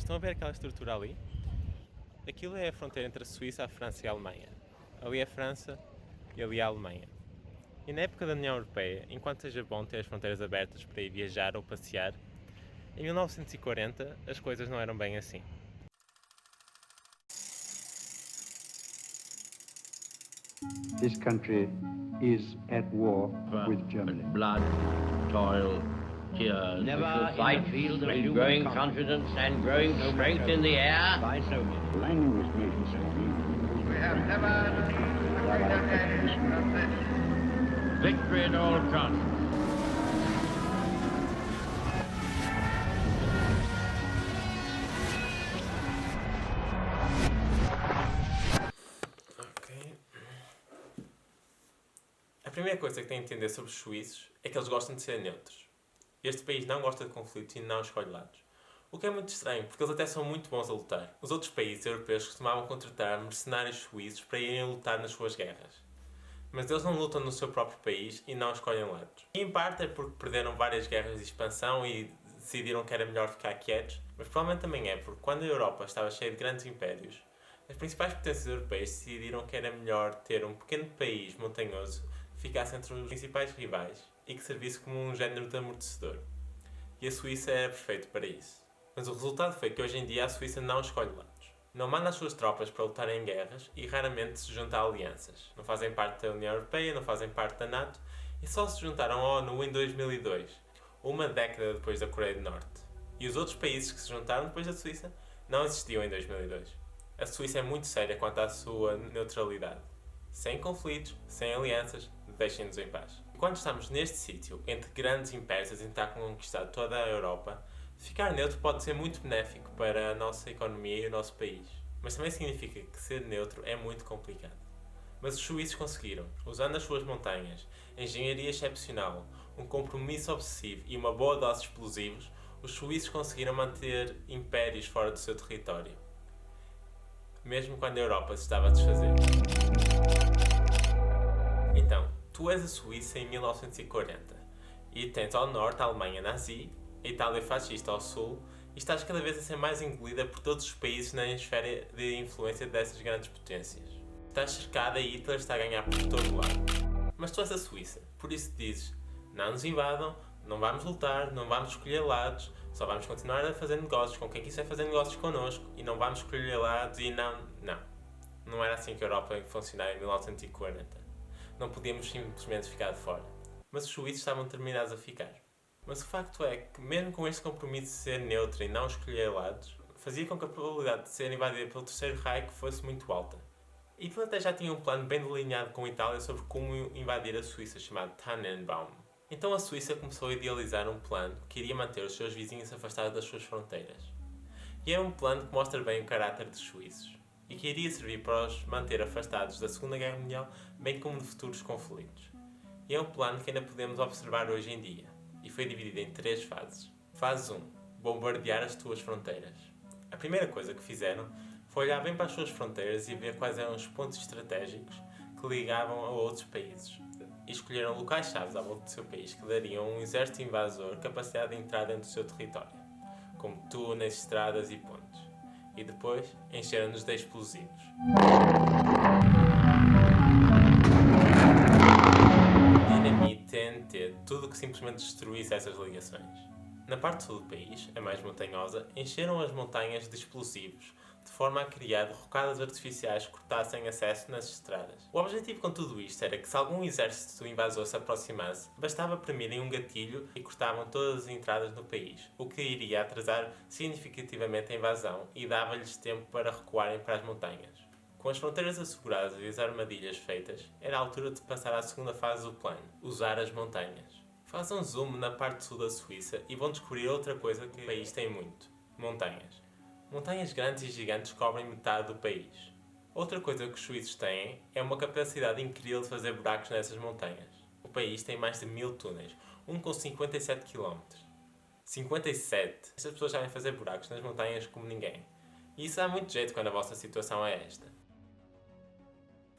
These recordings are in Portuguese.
Estão a ver aquela estrutura ali? Aquilo é a fronteira entre a Suíça, a França e a Alemanha. Ali é a França e ali é a Alemanha. E na época da União Europeia, enquanto seja bom ter as fronteiras abertas para ir viajar ou passear, em 1940 as coisas não eram bem assim. This country is at war with Germany. Blood, toil, tears. Never Fight field of with human growing confidence. confidence and growing strength in the air. By soldiers. Landing was made in We have never achieved a greater end than this. Victory at all costs. A primeira coisa que tem a entender sobre os suíços é que eles gostam de ser neutros. Este país não gosta de conflitos e não escolhe lados. O que é muito estranho, porque eles até são muito bons a lutar. Os outros países europeus costumavam contratar mercenários suíços para irem lutar nas suas guerras. Mas eles não lutam no seu próprio país e não escolhem lados. E em parte é porque perderam várias guerras de expansão e decidiram que era melhor ficar quietos, mas provavelmente também é porque quando a Europa estava cheia de grandes impérios, as principais potências europeias decidiram que era melhor ter um pequeno país montanhoso que ficasse entre os principais rivais e que servisse como um género de amortecedor. E a Suíça era perfeito para isso. Mas o resultado foi que hoje em dia a Suíça não escolhe lados. Não manda as suas tropas para lutar em guerras e raramente se junta a alianças. Não fazem parte da União Europeia, não fazem parte da NATO e só se juntaram à ONU em 2002, uma década depois da Coreia do Norte. E os outros países que se juntaram depois da Suíça não existiam em 2002. A Suíça é muito séria quanto à sua neutralidade. Sem conflitos, sem alianças, deixem-nos em paz. Enquanto estamos neste sítio, entre grandes impérios a tentar conquistar toda a Europa, ficar neutro pode ser muito benéfico para a nossa economia e o nosso país. Mas também significa que ser neutro é muito complicado. Mas os suíços conseguiram, usando as suas montanhas, engenharia excepcional, um compromisso obsessivo e uma boa dose de explosivos, os suíços conseguiram manter impérios fora do seu território. Mesmo quando a Europa se estava a desfazer. Então, tu és a Suíça em 1940 e tens ao norte a Alemanha nazi, a Itália fascista ao sul e estás cada vez a ser mais engolida por todos os países na esfera de influência dessas grandes potências. Estás cercada e Hitler está a ganhar por todo lado. Mas tu és a Suíça, por isso dizes, não nos invadam, não vamos lutar, não vamos escolher lados, só vamos continuar a fazer negócios com quem quiser fazer negócios connosco e não vamos escolher lados e não. Não era assim que a Europa funcionava em 1940. Não podíamos simplesmente ficar de fora. Mas os suíços estavam determinados a ficar. Mas o facto é que, mesmo com este compromisso de ser neutro e não escolher lados, fazia com que a probabilidade de ser invadida pelo Terceiro Reich fosse muito alta. Hitler até já tinha um plano bem delineado com a Itália sobre como invadir a Suíça, chamado Tannenbaum. Então a Suíça começou a idealizar um plano que iria manter os seus vizinhos afastados das suas fronteiras. E é um plano que mostra bem o caráter dos suíços, e que iria servir para os manter afastados da Segunda Guerra Mundial, bem como de futuros conflitos. E é um plano que ainda podemos observar hoje em dia, e foi dividido em 3 fases. Fase 1. Bombardear as tuas fronteiras. A primeira coisa que fizeram foi olhar bem para as suas fronteiras e ver quais eram os pontos estratégicos que ligavam a outros países. E escolheram locais-chave à volta do seu país que dariam a um exército invasor capacidade de entrar dentro do seu território, como túneis, estradas e pontes. E depois encheram-nos de explosivos. Dinamite, TNT, tudo que simplesmente destruísse essas ligações. Na parte sul do país, a mais montanhosa, encheram as montanhas de explosivos, de forma a criar derrocadas artificiais que cortassem acesso nas estradas. O objetivo com tudo isto era que se algum exército invasor se aproximasse, bastava premirem um gatilho e cortavam todas as entradas no país, o que iria atrasar significativamente a invasão e dava-lhes tempo para recuarem para as montanhas. Com as fronteiras asseguradas e as armadilhas feitas, era a altura de passar à segunda fase do plano, usar as montanhas. Façam zoom na parte sul da Suíça e vão descobrir outra coisa que o país tem muito: montanhas. Montanhas grandes e gigantes cobrem metade do país. Outra coisa que os suíços têm é uma capacidade incrível de fazer buracos nessas montanhas. O país tem mais de 1000 túneis, um com 57 km. 57! Estas pessoas sabem fazer buracos nas montanhas como ninguém. E isso dá muito jeito quando a vossa situação é esta.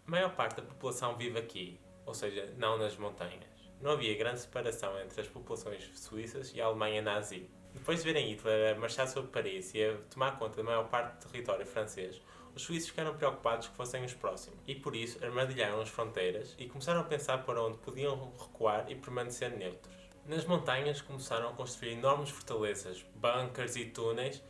A maior parte da população vive aqui, ou seja, não nas montanhas. Não havia grande separação entre as populações suíças e a Alemanha nazi. Depois de verem Hitler a marchar sobre Paris e a tomar conta da maior parte do território francês, os suíços ficaram preocupados que fossem os próximos e por isso armadilharam as fronteiras e começaram a pensar para onde podiam recuar e permanecer neutros. Nas montanhas começaram a construir enormes fortalezas, bunkers e túneis,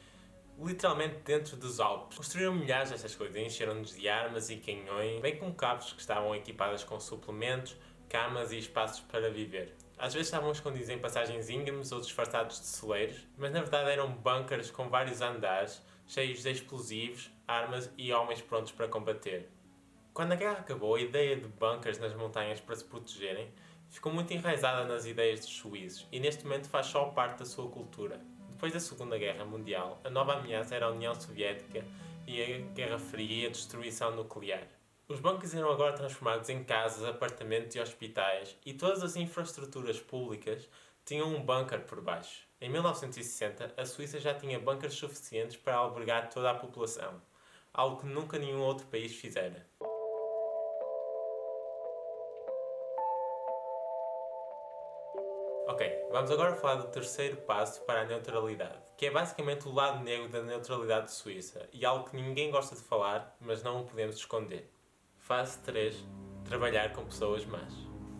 literalmente dentro dos Alpes. Construíram milhares destas coisas e encheram-nos de armas e canhões, bem como cabos que estavam equipadas com suplementos, camas e espaços para viver. Às vezes estavam escondidos em passagens íngremes ou disfarçados de celeiros, mas na verdade eram bunkers com vários andares, cheios de explosivos, armas e homens prontos para combater. Quando a guerra acabou, a ideia de bunkers nas montanhas para se protegerem ficou muito enraizada nas ideias dos suíços e neste momento faz só parte da sua cultura. Depois da Segunda Guerra Mundial, a nova ameaça era a União Soviética e a Guerra Fria e a destruição nuclear. Os bunkers eram agora transformados em casas, apartamentos e hospitais, e todas as infraestruturas públicas tinham um bunker por baixo. Em 1960, a Suíça já tinha bunkers suficientes para albergar toda a população, algo que nunca nenhum outro país fizera. Ok, vamos agora falar do terceiro passo para a neutralidade, que é basicamente o lado negro da neutralidade suíça, e algo que ninguém gosta de falar, mas não o podemos esconder. Fase 3. Trabalhar com pessoas más.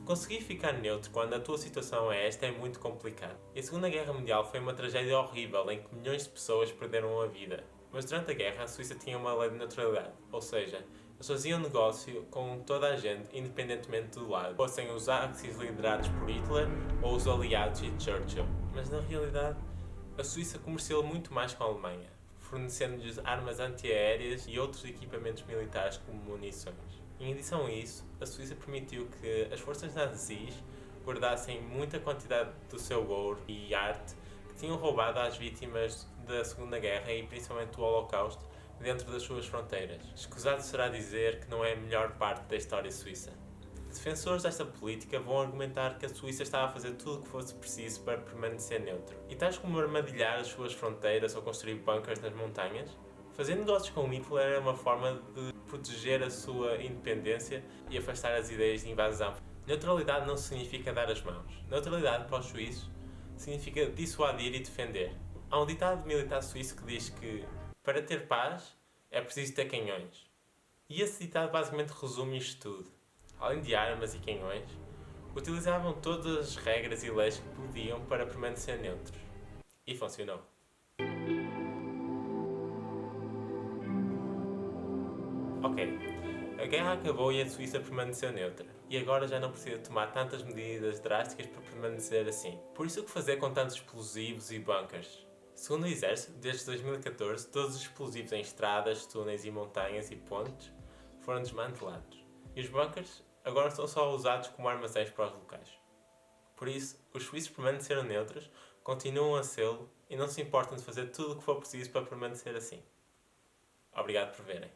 Conseguir ficar neutro quando a tua situação é esta é muito complicado. E a Segunda Guerra Mundial foi uma tragédia horrível em que milhões de pessoas perderam a vida. Mas durante a guerra a Suíça tinha uma lei de neutralidade, ou seja, eles faziam negócio com toda a gente independentemente do lado, fossem os Axis liderados por Hitler ou os aliados e Churchill. Mas na realidade, a Suíça comerciou muito mais com a Alemanha, fornecendo-lhes armas antiaéreas e outros equipamentos militares como munições. Em adição a isso, a Suíça permitiu que as forças nazis guardassem muita quantidade do seu ouro e arte que tinham roubado às vítimas da Segunda Guerra e principalmente do Holocausto dentro das suas fronteiras. Escusado será dizer que não é a melhor parte da história suíça. Defensores desta política vão argumentar que a Suíça estava a fazer tudo o que fosse preciso para permanecer neutro. E tais como armadilhar as suas fronteiras ou construir bunkers nas montanhas, fazer negócios com Hitler era uma forma de proteger a sua independência e afastar as ideias de invasão. Neutralidade não significa dar as mãos. Neutralidade para os suíços significa dissuadir e defender. Há um ditado militar suíço que diz que para ter paz é preciso ter canhões. E esse ditado basicamente resume isto tudo. Além de armas e canhões, utilizavam todas as regras e leis que podiam para permanecer neutros. E funcionou. Ok, a guerra acabou e a Suíça permaneceu neutra. E agora já não precisa tomar tantas medidas drásticas para permanecer assim. Por isso o que fazer com tantos explosivos e bunkers? Segundo o Exército, desde 2014, todos os explosivos em estradas, túneis e montanhas e pontes foram desmantelados. E os bunkers agora são só usados como armazéns para os locais. Por isso, os suíços permaneceram neutros, continuam a sê-lo e não se importam de fazer tudo o que for preciso para permanecer assim. Obrigado por verem.